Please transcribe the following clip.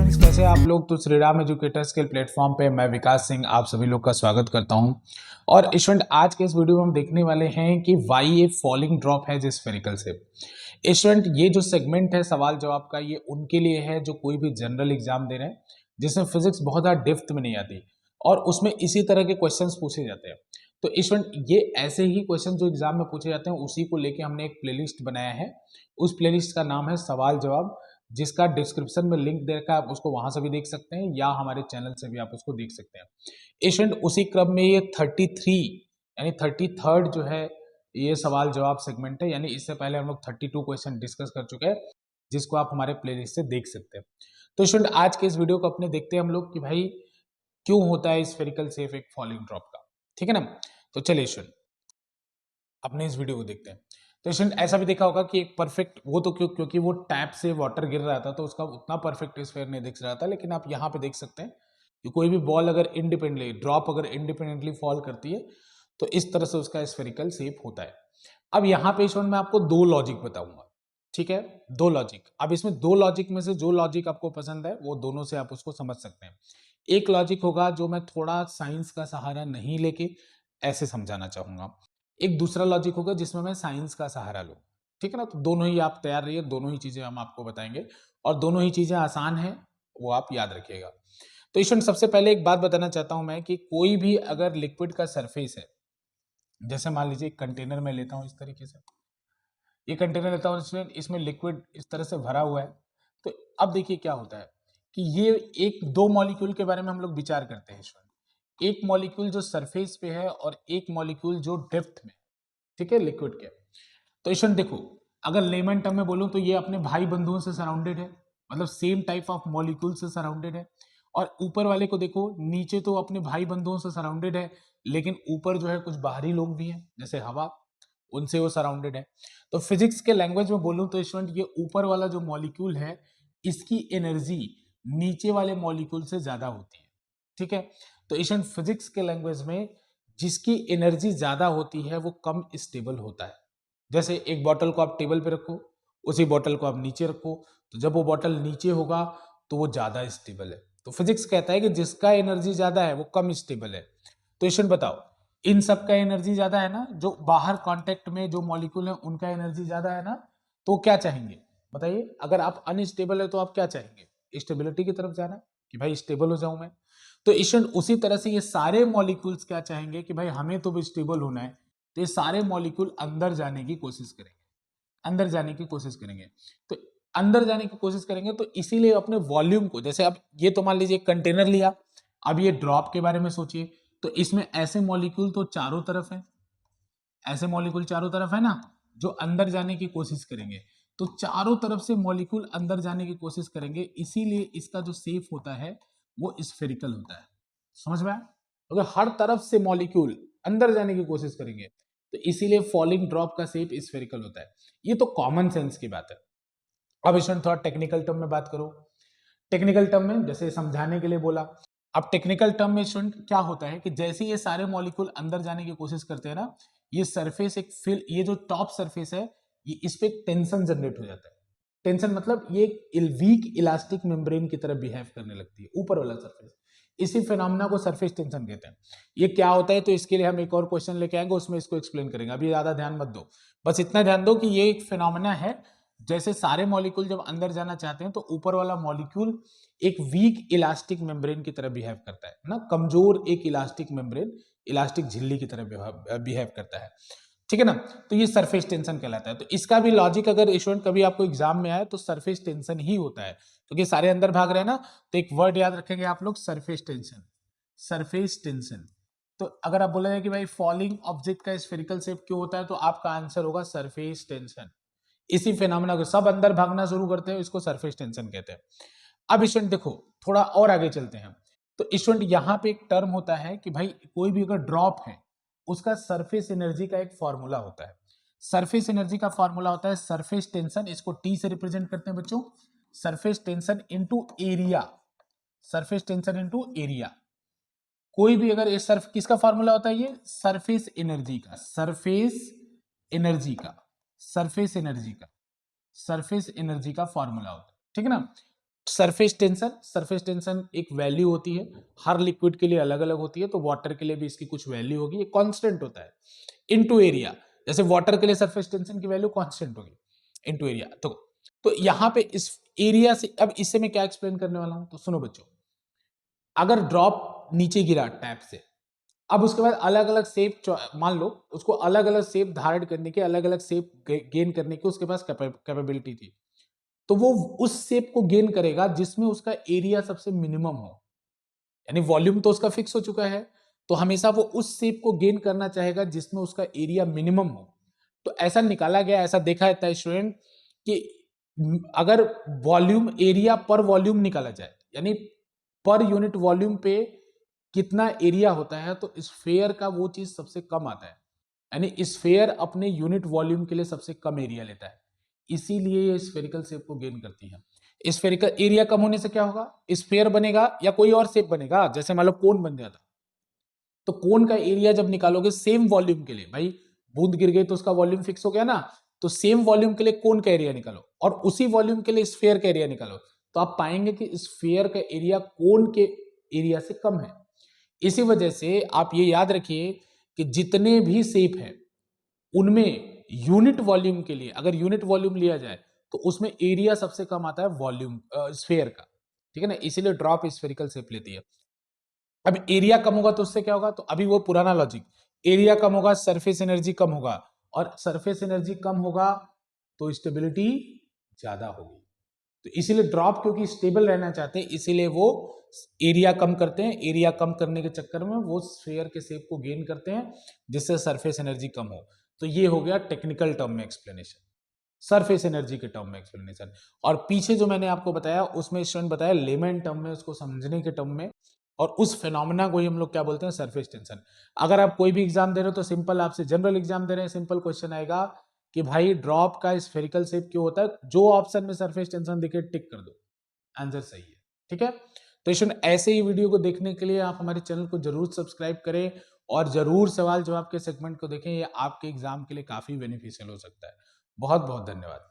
Friends, कैसे हैं आप लोग। तो श्री राम एजुकेटर्स के प्लेटफॉर्म पे मैं विकास सिंह आप सभी लोग का स्वागत करता हूं। और स्टूडेंट, आज के इस वीडियो में हम देखने वाले हैं कि वाई ए फॉलिंग ड्रॉप है स्फेरिकल से। स्टूडेंट, ये जो सेगमेंट है सवाल जवाब का, ये उनके लिए है जो कोई भी जनरल एग्जाम दे रहे हैं जिसमें फिजिक्स बहुत ज़्यादा डेप्थ में नहीं आती और उसमें इसी तरह के क्वेश्चंस पूछे जाते हैं। तो स्टूडेंट, ये ऐसे ही क्वेश्चन जो एग्जाम में पूछे जाते हैं उसी को लेके हमने एक प्लेलिस्ट बनाया है। उस प्लेलिस्ट का नाम है सवाल जवाब, जिसका डिस्क्रिप्शन में लिंक दे रखा है, आप उसको वहां से भी देख सकते हैं या हमारे चैनल से भी आप उसको देख सकते हैं। स्टूडेंट, उसी क्रम में ये 33 यानी 33rd जो है ये सवाल जवाब सेगमेंट है, यानी इससे पहले हम लोग 32 क्वेश्चन डिस्कस कर चुके हैं, जिसको आप हमारे प्लेलिस्ट से देख सकते हैं। तो स्टूडेंट, आज के इस वीडियो को अपने देखते हैं हम लोग कि भाई क्यों होता है स्फेरिकल से एक फॉलिंग ड्रॉप का। ठीक है ना। तो चलिए स्टूडेंट, अपने इस वीडियो को देखते हैं। तो स्टूडेंट, ऐसा भी देखा होगा कि एक परफेक्ट वो तो क्योंकि वो टैप से वाटर गिर रहा था तो उसका उतना परफेक्ट स्फेयर नहीं दिख रहा था, लेकिन आप यहाँ पे देख सकते हैं कि कोई भी बॉल अगर इंडिपेंडेंटली ड्रॉप अगर इंडिपेंडेंटली फॉल करती है तो इस तरह से उसका स्फेरिकल शेप होता है। अब यहाँ पे स्टूडेंट मैं आपको दो लॉजिक बताऊंगा। ठीक है, दो लॉजिक। अब इसमें दो लॉजिक में से जो लॉजिक आपको पसंद है वो दोनों से आप उसको समझ सकते हैं। एक लॉजिक होगा जो मैं थोड़ा साइंस का सहारा नहीं लेके ऐसे समझाना चाहूंगा, एक दूसरा लॉजिक होगा जिसमें मैं साइंस का सहारा लूँ। ठीक है ना। तो दोनों ही आप तैयार रहिए, दोनों ही चीजें हम आपको बताएंगे और दोनों ही चीजें आसान है, वो आप याद रखिएगा। तो स्टूडेंट, सबसे पहले एक बात बताना चाहता हूं मैं कि कोई भी अगर लिक्विड का सरफेस है, जैसे मान लीजिए एक कंटेनर में लेता हूं, इस तरीके से ये कंटेनर लेता हूं, इसमें लिक्विड इस तरह से भरा हुआ है। तो अब देखिए क्या होता है कि ये एक दो मॉलिक्यूल के बारे में हम लोग विचार करते हैं स्टूडेंट। एक मॉलिक्यूल जो सरफेस पे है और एक मॉलिक्यूल जो डेप्थ में। ठीक है, लिक्विड के। तो स्टूडेंट देखो, अगर लेमन टर्म में बोलूं तो ये अपने भाई बंधुओं से सराउंडेड है, मतलब सेम टाइप ऑफ मॉलिक्यूल से सराउंडेड है। और ऊपर वाले को देखो, नीचे तो अपने भाई बंधुओं से सराउंडेड है, लेकिन ऊपर जो है कुछ बाहरी लोग भी हैं जैसे हवा, उनसे वो सराउंडेड है। तो फिजिक्स के लैंग्वेज में बोलूं तो स्टूडेंट, ये ऊपर वाला जो मॉलिक्यूल है इसकी एनर्जी नीचे वाले मॉलिक्यूल से ज्यादा होती है। ठीक है। तो स्टूडेंट, फिजिक्स के लैंग्वेज में जिसकी एनर्जी ज्यादा होती है वो कम स्टेबल होता है। जैसे एक बॉटल को आप टेबल पे रखो, उसी बॉटल को आप नीचे रखो, तो जब वो बॉटल नीचे होगा तो वो ज्यादा स्टेबल है। तो फिजिक्स कहता है कि जिसका एनर्जी ज्यादा है वो कम स्टेबल है। तो स्टूडेंट बताओ, इन सब का एनर्जी ज्यादा है ना, जो बाहर कांटेक्ट में जो मॉलिक्यूल है उनका एनर्जी ज्यादा है ना, तो क्या चाहेंगे बताइए। अगर आप अनस्टेबल है तो आप क्या चाहेंगे, स्टेबिलिटी की तरफ जाना, कि भाई स्टेबल हो जाऊं मैं। तो स्टूडेंट, उसी तरह से ये सारे मॉलिक्यूल्स क्या चाहेंगे कि भाई हमें तो भी स्टेबल होना है, तो ये सारे मॉलिक्यूल अंदर जाने की कोशिश करेंगे, अंदर जाने की कोशिश करेंगे। तो अंदर जाने की कोशिश करेंगे तो इसीलिए अपने वॉल्यूम को, जैसे अब ये तो मान लीजिए कंटेनर लिया, अब ये ड्रॉप के बारे में सोचिए, तो इसमें ऐसे मॉलिक्यूल तो चारों तरफ है, ऐसे मॉलिक्यूल चारों तरफ है ना, जो अंदर जाने की कोशिश करेंगे। तो चारों तरफ से मॉलिक्यूल अंदर जाने की कोशिश करेंगे, इसीलिए इसका जो शेप होता है वो स्फेरिकल होता है। समझ में आया? अगर हर तरफ से मॉलिक्यूल अंदर जाने की कोशिश करेंगे तो इसीलिए फॉलिंग ड्रॉप का शेप स्फेरिकल होता है। ये तो कॉमन सेंस की बात है। अब इसमें थोड़ा टेक्निकल टर्म में बात करो। टेक्निकल टर्म में जैसे समझाने के लिए बोला, अब टेक्निकल टर्म में स्टूडेंट क्या होता है कि जैसे ये सारे मॉलिक्यूल अंदर जाने की कोशिश करते हैं ना, ये सरफेस एक फिल, ये जो टॉप सरफेस है ये इस पे टेंशन जनरेट हो जाता है। टेंशन मतलब ये वीक इलास्टिक मेम्ब्रेन की तरह बिहेव करने लगती है ऊपर वाला सरफेस। इसी फिनोमेना को सरफेस टेंशन कहते हैं। ये क्या होता है, तो इसके लिए हम एक और क्वेश्चन लेके आएंगे, उसमें इसको एक्सप्लेन करेंगे। अभी ज्यादा ध्यान मत दो, बस इतना ध्यान दो कि ये एक फिनोमेना है। जैसे सारे मॉलिक्यूल जब अंदर जाना चाहते हैं तो ऊपर वाला मॉलिक्यूल एक वीक इलास्टिक मेम्ब्रेन की तरह बिहेव करता है ना, कमजोर एक इलास्टिक मेम्ब्रेन, इलास्टिक झिल्ली की तरह बिहेव करता है। ठीक है ना। तो ये सरफेस टेंशन कहलाता है। तो इसका भी लॉजिक अगर स्टूडेंट कभी आपको एग्जाम में आए तो सरफेस टेंशन ही होता है, क्योंकि सारे अंदर भाग रहे हैं ना। तो एक वर्ड याद रखेंगे आप लोग, सरफेस टेंशन, सरफेस टेंशन। तो अगर आप बोला जाए कि भाई फॉलिंग ऑब्जेक्ट का स्फेरिकल शेप क्यों होता है, तो आपका आंसर होगा सरफेस टेंशन। इसी फिनोमेना को सब अंदर भागना शुरू करते हैं, इसको सरफेस टेंशन कहते हैं। अब स्टूडेंट देखो, थोड़ा और आगे चलते हैं। तो स्टूडेंट यहाँ पे एक टर्म होता है कि भाई कोई भी अगर ड्रॉप है उसका सरफेस एनर्जी का एक फॉर्मूला होता है। सरफेस एनर्जी का फॉर्मूला होता है सरफेस टेंशन, इसको टी से रिप्रेजेंट करते हैं बच्चों, surface tension into area, surface tension into area. कोई भी अगर ये सर्फ किसका फॉर्मूला होता है, ये सरफेस एनर्जी का, सरफेस एनर्जी का, सरफेस एनर्जी का, सरफेस एनर्जी का फॉर्मूला होता है। ठीक है ना। सरफेस टेंशन एक वैल्यू होती है, हर लिक्विड के लिए अलग अलग होती है, तो वाटर के लिए भी इसकी कुछ वैल्यू होगी, ये कांस्टेंट होता है इनटू एरिया। जैसे वाटर के लिए सरफेस टेंशन की वैल्यू कांस्टेंट होगी इनटू एरिया। तो यहां पे इस एरिया से, अब इससे मैं क्या एक्सप्लेन करने वाला हूं, तो सुनो बच्चों, अगर ड्रॉप नीचे गिरा टैप से, अब उसके बाद अलग अलग शेप, मान लो उसको अलग अलग शेप धारण करने के, अलग अलग शेप गेन करने की उसके पास कैपेबिलिटी थी, तो वो उस शेप को गेन करेगा जिसमें उसका एरिया सबसे मिनिमम हो, यानी वॉल्यूम तो उसका फिक्स हो चुका है, तो हमेशा वो उस शेप को गेन करना चाहेगा जिसमें उसका एरिया मिनिमम हो। तो ऐसा निकाला गया, ऐसा देखा जाता है स्टूडेंट कि अगर वॉल्यूम एरिया पर वॉल्यूम निकाला जाए, यानी पर यूनिट वॉल्यूम पे कितना एरिया होता है, तो स्फेयर का वो चीज सबसे कम आता है, यानी स्फेयर अपने यूनिट वॉल्यूम के लिए सबसे कम एरिया लेता है, इसीलिए ये स्फेरिकल शेप को गेन करती है। स्फेरिकल एरिया कम होने से क्या होगा, स्फेयर बनेगा या कोई और शेप बनेगा, जैसे मान लो कोन बन जाता, तो कोन का एरिया जब निकालोगे सेम वॉल्यूम के लिए, भाई बूंद गिर गई तो उसका वॉल्यूम फिक्स हो गया ना, तो सेम वॉल्यूम के लिए कोन का एरिया निकालो और उसी वॉल्यूम के लिए स्फेयर का एरिया निकालो, तो आप पाएंगे कि स्फेयर का एरिया कोन के एरिया से कम है। इसी वजह से आप ये याद रखिए कि जितने भी शेप है उनमें यूनिट वॉल्यूम के लिए, अगर यूनिट वॉल्यूम लिया जाए तो उसमें एरिया सबसे कम आता है वॉल्यूम स्फेयर का, ठीक है ना, इसीलिए ड्रॉप स्फेरिकल शेप लेती है। अब एरिया कम होगा तो उससे क्या होगा, तो अभी वो पुराना लॉजिक, एरिया कम होगा सरफेस एनर्जी कम होगा, और सरफेस एनर्जी कम होगा तो स्टेबिलिटी ज्यादा होगी। तो इसीलिए ड्रॉप क्योंकि स्टेबल रहना चाहते हैं, इसीलिए वो एरिया कम करते हैं, एरिया कम करने के चक्कर में वो स्फीयर के शेप को गेन करते हैं जिससे सरफेस एनर्जी कम हो। तो ये हो गया टेक्निकल टर्म में एक्सप्लेनेशन, सरफेस एनर्जी के टर्म में एक्सप्लेनेशन। और पीछे जो मैंने आपको बताया उसमें स्टूडेंट बताया लेमन टर्म में, उसको समझने के टर्म में, और उस फेनोमेना को ही हम लोग क्या बोलते हैं, सरफेस टेंशन। अगर आप कोई भी एग्जाम दे रहे हो तो सिंपल, आपसे जनरल एग्जाम दे रहे हैं, सिंपल क्वेश्चन आएगा कि भाई ड्रॉप का स्फेरिकल शेप क्यों होता है, जो ऑप्शन में सरफेस टेंशन दिखे टिक कर दो, आंसर सही है, ठीक है। तो स्टूडेंट ऐसे ही वीडियो को देखने के लिए आप हमारे चैनल को जरूर सब्सक्राइब करें और जरूर सवाल जवाब के सेगमेंट को देखें, ये आपके एग्जाम के लिए काफी बेनिफिशियल हो सकता है। बहुत बहुत धन्यवाद।